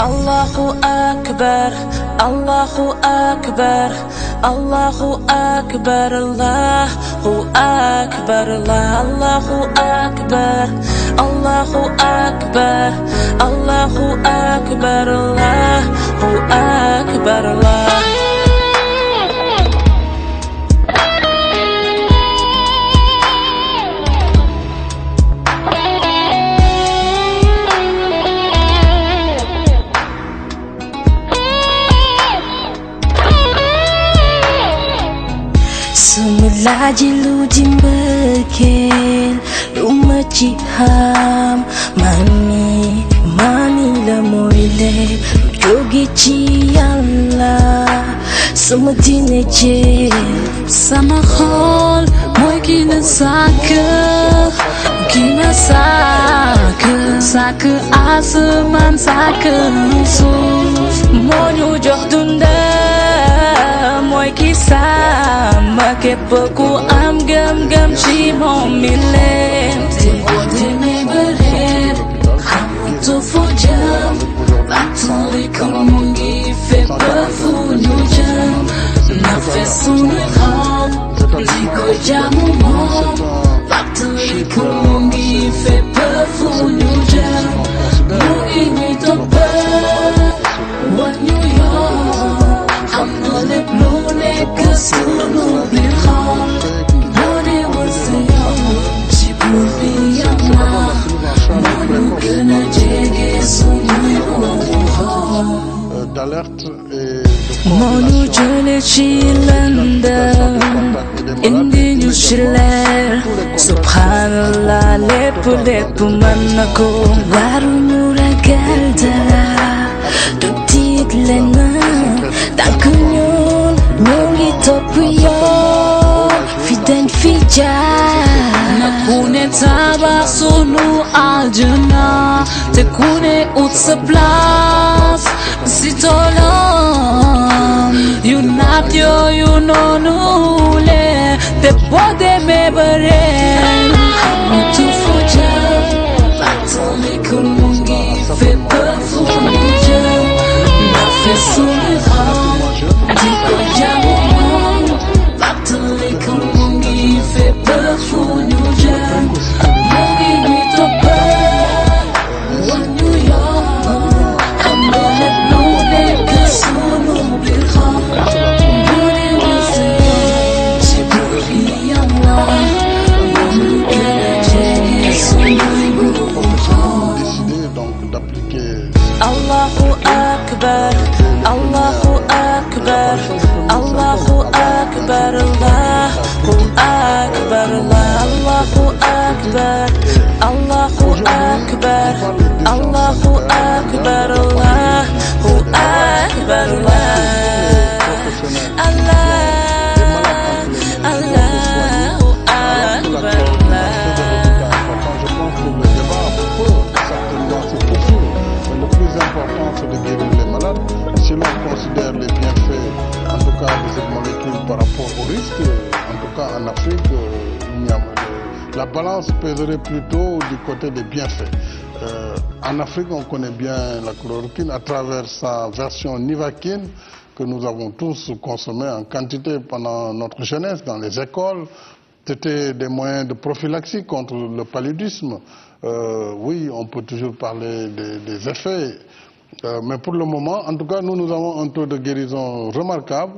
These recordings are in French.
Allahu Akbar, Allahu Akbar, Allahu Akbar, Allahu Akbar, Allahu Akbar, Allahu Akbar, Allahu Akbar, Allahu Akbar, Allah. Sumulaji lu di mbëggeel lu ma ci xam mani la mooy lee lu jóge ci Yàlla sama diine jee sama xol mooy ki la sàkk sàkk asamaan sàkk suuf moo ñu jox dundam mooy ki sama képp ku am gëm-gëm ci moom mi leen te boo demee ba réer xamatu fu jëm fàttali ko mu ngi fépp fu ñu jëm na fees suñu xol di ko jaamu moom fàttali ko mu ngi fépp fu ñu jëm mu ngi ñuy topp wan ñu yoon xam na lépp lu nekk sunu biir xol boo dee wër sa yoon ci buur bi Yàlla moo ñu gën a jege suñuy xol d'alerte et moo ñu jële ci lëndëm indi ñu ci leer subhanallah lépp mën na ko waru ñu ragal dara du tiit lenn tànk ñun ñu ngi topp yoon fi dañ fi jaar na ku ne tabax sunu aljana te ku ne ut sa place si toolam yu naat yooyu noonu le te boo demee ba réer xamatu fu jëm fàttali ko mu ngi fépp fu ñu jëm na fees suñu xol di ko jaamu moom fàttali ko mu ngi fépp fu ñu jëm mu ngi ñuy topp wan ñu yoon xam nga lépp lu nekk sunu biir xol bu dee wër sa yoon ci buur bi Yàlla moo ñu gën a jege sunuy xol. décidé donc d'appliquer Allahu Akbar, Allahu Akbar, Allahu Akbar, Allahu Akbar, Allahu Akbar, Allahu Akbar, Allahu Akbar, Allahu Akbar, Allahu Akbar. Je pense que le débat peut certainement se poursuivre. Mais le plus important, c'est de guérir les malades. Si l'on considère les bienfaits, en tout cas de cette molécule par rapport au risque, en tout cas en Afrique, la balance pèserait plutôt du côté des bienfaits. En Afrique, on connaît bien la chloroquine à travers sa version nivaquine que nous avons tous consommé en quantité pendant notre jeunesse dans les écoles. C'était des moyens de prophylaxie contre le paludisme. Oui, on peut toujours parler des effets. Mais pour le moment, en tout cas, nous avons un taux de guérison remarquable.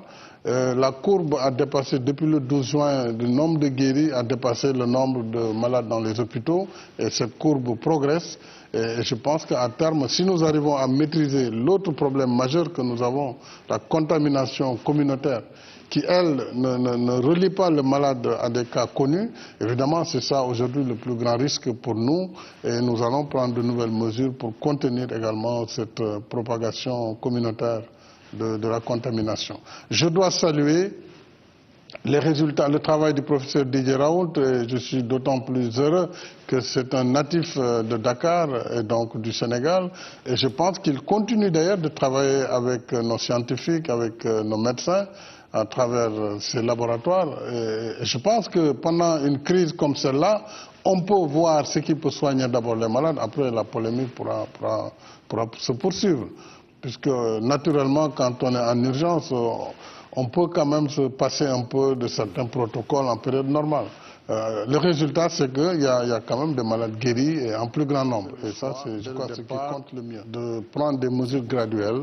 La courbe a dépassé, depuis le 12 juin, le nombre de guéris a dépassé le nombre de malades dans les hôpitaux. Et cette courbe progresse. Et je pense qu'à terme, si nous arrivons à maîtriser l'autre problème majeur que nous avons, la contamination communautaire, qui, elle, ne relie pas le malade à des cas connus, évidemment, c'est ça aujourd'hui le plus grand risque pour nous. Et nous allons prendre de nouvelles mesures pour contenir également cette propagation communautaire de la contamination. Je dois saluer les résultats, le travail du professeur Didier Raoult, et je suis d'autant plus heureux que c'est un natif de Dakar et donc du Sénégal. Et je pense qu'il continue d'ailleurs de travailler avec nos scientifiques, avec nos médecins, à travers ces laboratoires. Et je pense que pendant une crise comme celle-là, On peut voir ce qui peut soigner d'abord les malades, après la polémique pourra se poursuivre. Puisque naturellement, quand on est en urgence, on peut quand même se passer un peu de certains protocoles en période normale. Le résultat, c'est qu'il y a quand même des malades guéris et en plus grand nombre. Et ça, c'est, je crois, ce qui compte le mieux. De prendre des mesures graduelles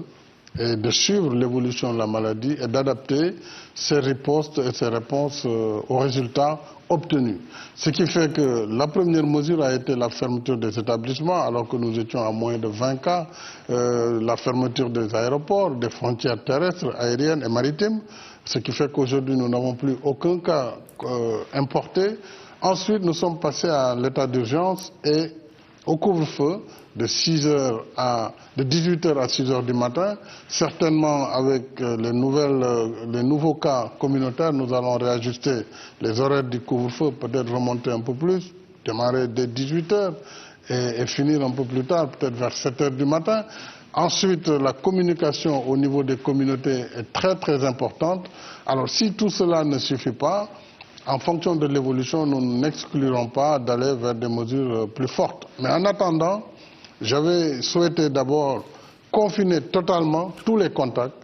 et de suivre l'évolution de la maladie et d'adapter ses ripostes et ses réponses aux résultats obtenus. Ce qui fait que la première mesure a été la fermeture des établissements, alors que nous étions à moins de 20 cas, la fermeture des aéroports, des frontières terrestres, aériennes et maritimes, ce qui fait qu'aujourd'hui nous n'avons plus aucun cas importé. Ensuite, nous sommes passés à l'état d'urgence et au couvre-feu de 18h à 6h du matin. Certainement, avec les nouveaux cas communautaires, nous allons réajuster les horaires du couvre-feu, peut-être remonter un peu plus, démarrer dès 18h et finir un peu plus tard, peut-être vers 7h du matin. Ensuite, la communication au niveau des communautés est très très importante. Alors, si tout cela ne suffit pas, en fonction de l'évolution, nous n'exclurons pas d'aller vers des mesures plus fortes. Mais en attendant, j'avais souhaité d'abord confiner totalement tous les contacts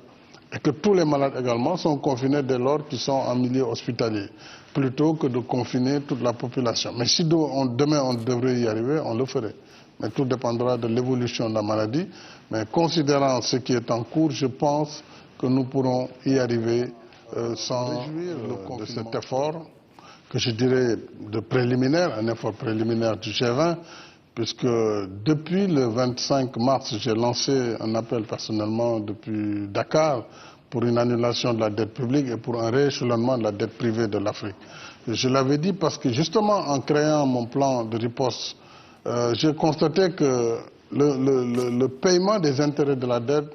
et que tous les malades également sont confinés dès lors qu'ils sont en milieu hospitalier, plutôt que de confiner toute la population. Mais si demain on devrait y arriver, on le ferait. Mais tout dépendra de l'évolution de la maladie. Mais considérant ce qui est en cours, je pense que nous pourrons y arriver sans de cet effort que je dirais de préliminaire, un effort préliminaire du G20, puisque depuis le 25 mars, j'ai lancé un appel personnellement depuis Dakar pour une annulation de la dette publique et pour un rééchelonnement de la dette privée de l'Afrique. Je l'avais dit parce que justement en créant mon plan de riposte, j'ai constaté que le paiement des intérêts de la dette,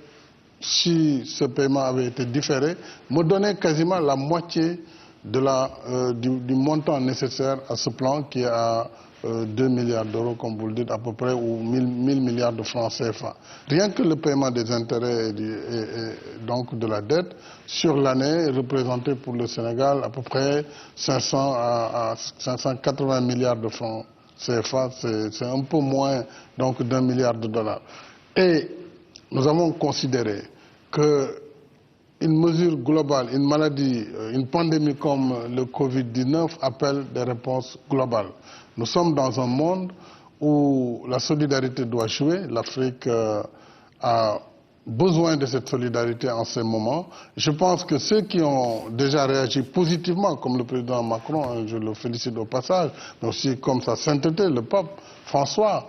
si ce paiement avait été différé, me donnait quasiment la moitié du montant nécessaire à ce plan qui est à 2 milliards d'euros, comme vous le dites, à peu près, ou 1000 milliards de francs CFA. Rien que le paiement des intérêts et donc de la dette sur l'année représentait pour le Sénégal à peu près 500 à 580 milliards de francs CFA, c'est un peu moins donc d'1 milliard de dollars. Et nous avons considéré que une mesure globale, une maladie, une pandémie comme le Covid-19 appelle des réponses globales. Nous sommes dans un monde où la solidarité doit jouer. L'Afrique a besoin de cette solidarité en ces moments. Je pense que ceux qui ont déjà réagi positivement, comme le président Macron, je le félicite au passage, mais aussi comme sa sainteté, le pape François,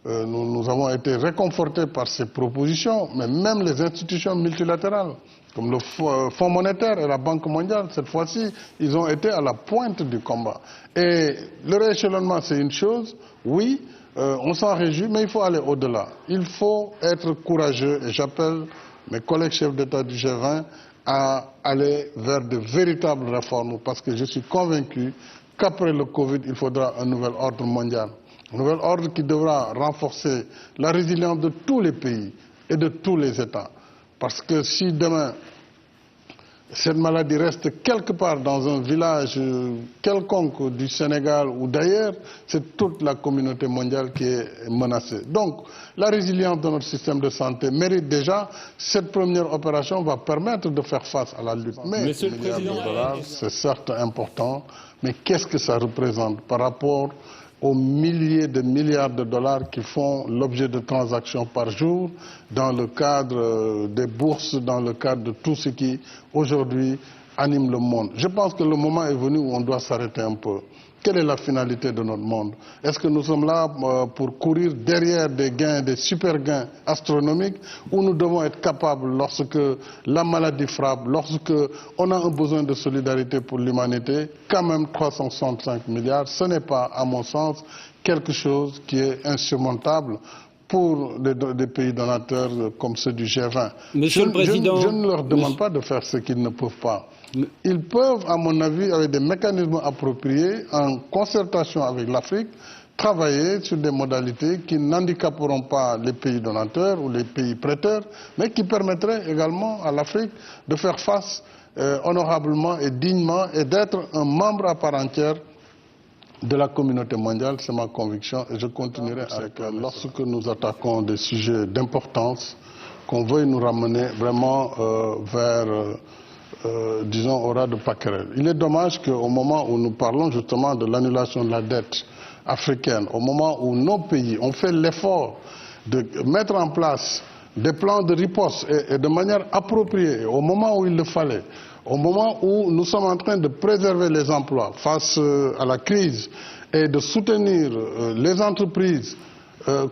nous avons été réconfortés par ces propositions, mais même les institutions multilatérales, comme le Fonds monétaire et la Banque mondiale, cette fois-ci, ils ont été à la pointe du combat. Et le rééchelonnement, c'est une chose, oui, on s'en réjouit, mais il faut aller au-delà. Il faut être courageux, et j'appelle mes collègues chefs d'État du G20 à aller vers de véritables réformes, parce que je suis convaincu qu'après le Covid, il faudra un nouvel ordre mondial. Un nouvel ordre qui devra renforcer la résilience de tous les pays et de tous les États. Parce que si demain, cette maladie reste quelque part dans un village quelconque du Sénégal ou d'ailleurs, c'est toute la communauté mondiale qui est menacée. Donc, la résilience de notre système de santé mérite déjà. Cette première opération va permettre de faire face à la lutte. Mais Monsieur le Président, c'est certes important, mais qu'est-ce que ça représente par rapport aux milliers de milliards de dollars qui font l'objet de transactions par jour dans le cadre des bourses, dans le cadre de tout ce qui aujourd'hui anime le monde. Je pense que le moment est venu où on doit s'arrêter un peu. Quelle est la finalité de notre monde? Est-ce que nous sommes là pour courir derrière des gains, des super gains astronomiques, ou nous devons être capables, lorsque la maladie frappe, lorsque on a un besoin de solidarité pour l'humanité, quand même 365 milliards, ce n'est pas, à mon sens, quelque chose qui est insurmontable pour des pays donateurs comme ceux du G20. Monsieur le Président, je ne leur demande pas de faire ce qu'ils ne peuvent pas. Ils peuvent, à mon avis, avec des mécanismes appropriés, en concertation avec l'Afrique, travailler sur des modalités qui n'handicaperont pas les pays donateurs ou les pays prêteurs, mais qui permettraient également à l'Afrique de faire face honorablement et dignement et d'être un membre à part entière de la communauté mondiale, c'est ma conviction et je continuerai avec lorsque nous attaquons des sujets d'importance, qu'on veuille nous ramener vraiment vers, disons, au ras de pâquerelle. Il est dommage qu'au moment où nous parlons justement de l'annulation de la dette africaine, au moment où nos pays ont fait l'effort de mettre en place des plans de riposte et de manière appropriée, au moment où il le fallait, au moment où nous sommes en train de préserver les emplois face à la crise et de soutenir les entreprises,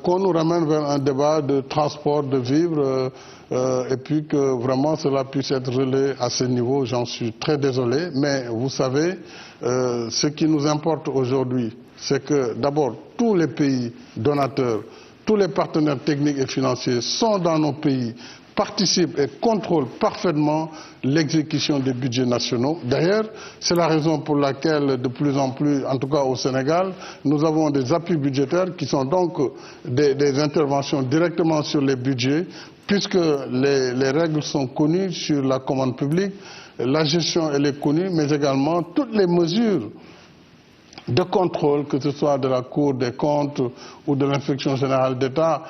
qu'on nous ramène vers un débat de transport, de vivres, et puis que vraiment cela puisse être relayé à ce niveau, j'en suis très désolé. Mais vous savez, ce qui nous importe aujourd'hui, c'est que d'abord tous les pays donateurs, tous les partenaires techniques et financiers sont dans nos pays, participent et contrôlent parfaitement l'exécution des budgets nationaux. D'ailleurs, c'est la raison pour laquelle de plus en plus, en tout cas au Sénégal, nous avons des appuis budgétaires qui sont donc des interventions directement sur les budgets, puisque les règles sont connues sur la commande publique, la gestion elle est connue, mais également toutes les mesures de contrôle, que ce soit de la Cour des comptes ou de l'inspection générale d'État,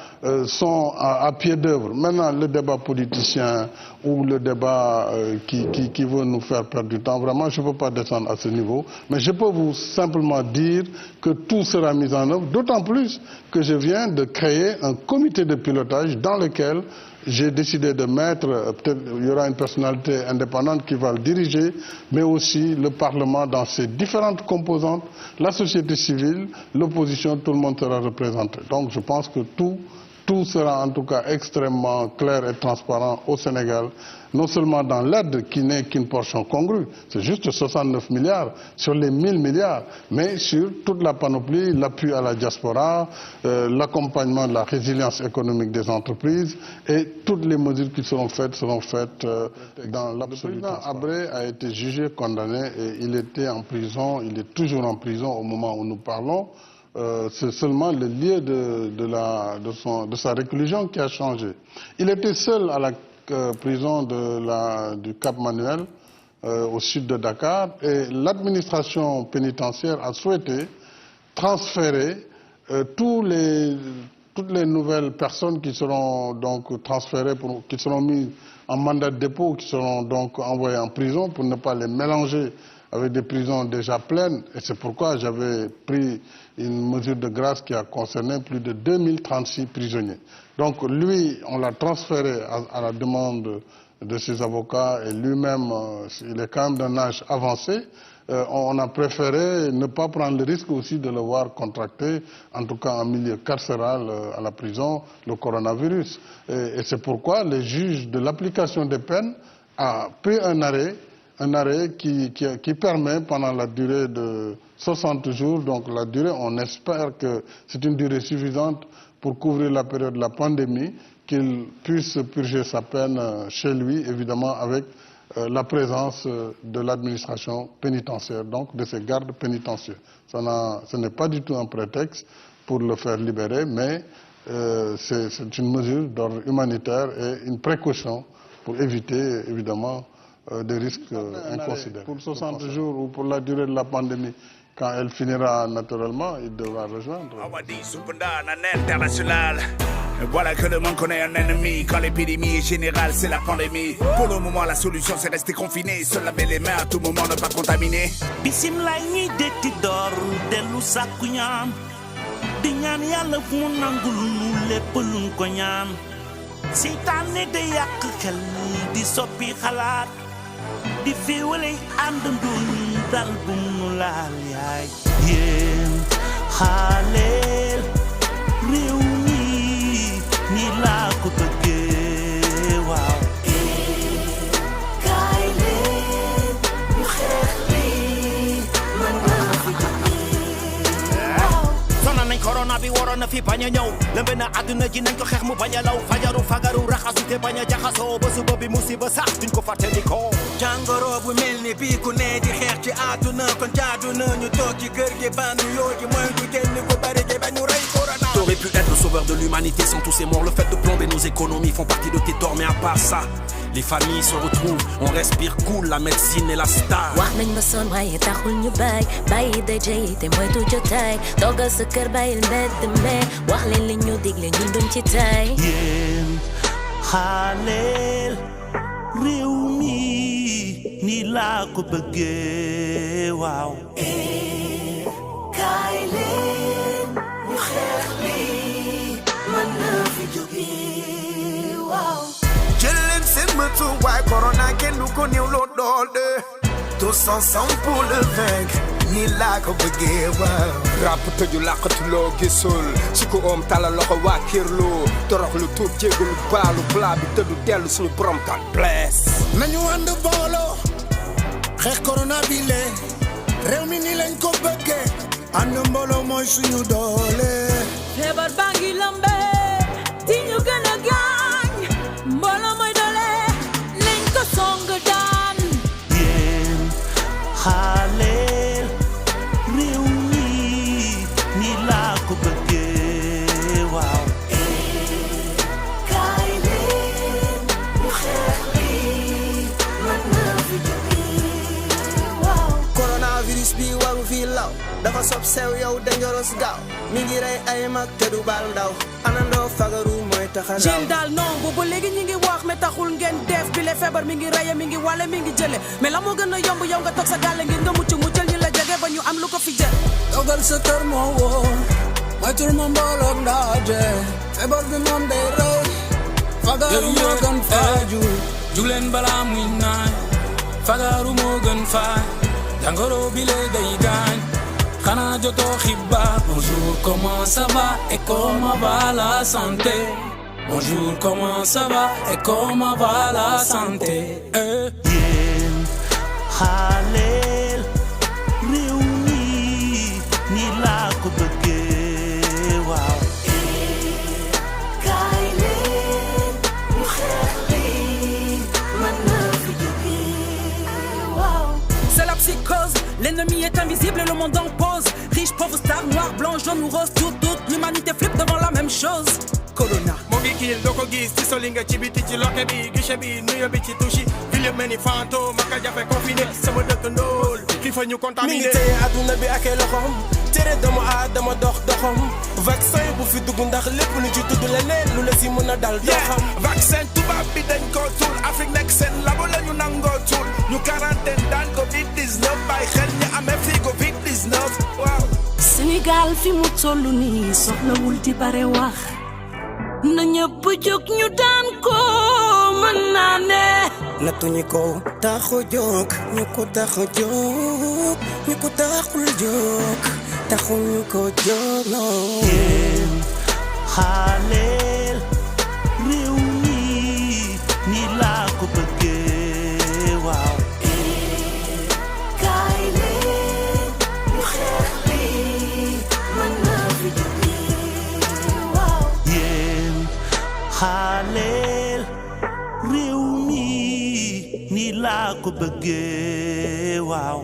sont à pied d'œuvre. Maintenant, le débat politicien ou le débat qui veut nous faire perdre du temps, vraiment, je ne peux pas descendre à ce niveau. Mais je peux vous simplement dire que tout sera mis en œuvre, d'autant plus que je viens de créer un comité de pilotage dans lequel j'ai décidé de mettre, peut-être il y aura une personnalité indépendante qui va le diriger, mais aussi le Parlement dans ses différentes composantes, la société civile, l'opposition, tout le monde sera représenté. Donc je pense que tout sera en tout cas extrêmement clair et transparent au Sénégal, non seulement dans l'aide qui n'est qu'une portion congrue, c'est juste 69 milliards sur les 1000 milliards, mais sur toute la panoplie, l'appui à la diaspora, l'accompagnement de la résilience économique des entreprises et toutes les mesures qui seront faites dans l'absolu. Le président Habré a été jugé, condamné et il était en prison, il est toujours en prison au moment où nous parlons. C'est seulement le lieu de sa réclusion qui a changé. Il était seul à la prison du Cap Manuel, au sud de Dakar, et l'administration pénitentiaire a souhaité transférer toutes les nouvelles personnes qui seront donc transférées, qui seront mises en mandat de dépôt, qui seront donc envoyées en prison pour ne pas les mélanger avec des prisons déjà pleines, et c'est pourquoi j'avais pris une mesure de grâce qui a concerné plus de 2036 prisonniers. Donc lui, on l'a transféré à la demande de ses avocats, et lui-même, il est quand même d'un âge avancé. On a préféré ne pas prendre le risque aussi de le voir contracter, en tout cas en milieu carcéral à la prison, le coronavirus. Et c'est pourquoi les juges de l'application des peines a pris un arrêt qui permet pendant la durée de 60 jours, donc la durée, on espère que c'est une durée suffisante pour couvrir la période de la pandémie, qu'il puisse purger sa peine chez lui, évidemment avec la présence de l'administration pénitentiaire, donc de ses gardes pénitentiaires. Ce n'est pas du tout un prétexte pour le faire libérer, mais c'est une mesure d'ordre humanitaire et une précaution pour éviter, évidemment, des risques inconsidérés. Pour 60 jours ou pour la durée de la pandémie, quand elle finira naturellement, il devra rejoindre. Voilà que le monde connaît un ennemi. Quand l'épidémie est générale, c'est la pandémie. Pour le moment, la solution, c'est rester confiné. Se laver les mains à tout moment, ne pas contaminer. Bismillah ñi detti door delu sakku ñaan di ñaan yàlla fu mu nangul nu lépp luñ ko ñaan seytaane day yàq xel di soppi xalaat di féewale àndandoo dal bu mu laal yaay yéen xaaleel réew mi ni laa ko bëggee waaw kaay leen ñu xeex li mën naa fi sonal nañ corona bi waroon na fi bañ a ñëw lëmbe na àdduna ji nañ ko xeex mu bañ a law fagaru raxasu te bañ a jaxasoo ba suba bi musiba sax duñ ko fàttalikoo jàngoro bu mel ni bii ku ne di xeex ci àdduna kon jaadu na ñu toog ci kër gi bandu yoo ji mooy du génn ko bari gi ba ñu rey corona. T'aurais pu être le sauveur de l'humanité sans tous ces morts. Le fait de plomber nos économies font partie de tes torts, mais à part ça les familles se retrouvent, on respire cool, la médecine et la star. wax nañ ma son waaye taxul ñu bàyyi daje yi te moytu jotaay toogal sa kër bàyyil mbedd me wax leen li ñu digle ñun duñ ci tay yéen xaaleel réew mi ni laa ko bëggee waaw kaay leen ñu xeex li mën na fi jóge waaw jël leen seen matuwaay corona kenn du ko néew loo dool de tous ensemble pour le vaincre ni laa ko bëggee waaw rap tëju làqatuloo gisul si ko oom tala loxo waa kirloo torox lu tuub jégalu baalu blaa bi tëddu dellu suñu borom kan bless nañu ànd booloo xeex corona bi lee réew mi ni lañ ko bëggee ànd mbooloo mooy suñu doole feebar baa ngi lambe di ñu gën a gaañ mbooloo mooy doole nañ ko song daan yéen xaaleel réew mi ni laa ko bëggee waaw kaay leen ñu xeex li mën na fi jóge waaw coronavirus bi waru fi law dafa sob sew yow dangerous gaaw mi ngi rey ay mag te du baal ndaw anandoo fagaru mooy taxa ndaw jeen daal non boobu léegi ñi ngi wax mais taxul ngeen def bi le feebar mi ngi raye mi ngi wale mi ngi jële mais la moo gën a yomb yow nga toog sa gàlle ngir nga muccal ñi la jege ba ñu am lu ko fi jël dogal sa kër moo wóor moytul ma mbooloog ndaje feebar bi moom day rey fagaru moo gën faaju juleen balaa muy naan fagaru moo gën faaj jàngoro bi le day gaañ xanaa jotoo xibaar bonjour comment ça va et comment va la santé bonjour comment ça va et comment va la santé yéen xaaleel réew mi ni laa ko bëggee waaw kaay leen ñu xeex li mën na fi jóge waaw c'est la psychose l'ennemi est invisible et le monde en pause riche pauvre star noir blanc jaune ou rose toute l'humanité flippe devant la même chose corona moo ngi kiil doo ko gis ci soli nga ci biti ci loke bi guichet bi nuyo bi ci touche file mel ni fantôme maka jafe confiné sama dëkk ndool ki fa ñu contaminé mi ngi téye adduna bi ak ay loxoom tere doomu aadama dox doxam vaccin bu fi dugg ndax lépp lu ci tudd leneen lu la si mën a dal doo xam vaccin tubaab bi dañ ko tuul Afrique nekk seen labo la ñu nangoo tuul ñu quarantaine daan Covid 19 bàyyi xel ñu amee fii Covid 19 waaw Sénégal fi mu tollu nii soxlawul di bare wax na ñëpp jóg ñu daan ko mën naa ne nattuñu ko taxu jóg ñu ko taxu jóg ñu ko taxul jóg taxuñu ko jóg non yéen xaaleel réew mi ni laa ko bëggee waaw kaay leen ñu xeex li mën na fi jóge waaw yéen xaaleel réew mi ni laa ko bëggee waaw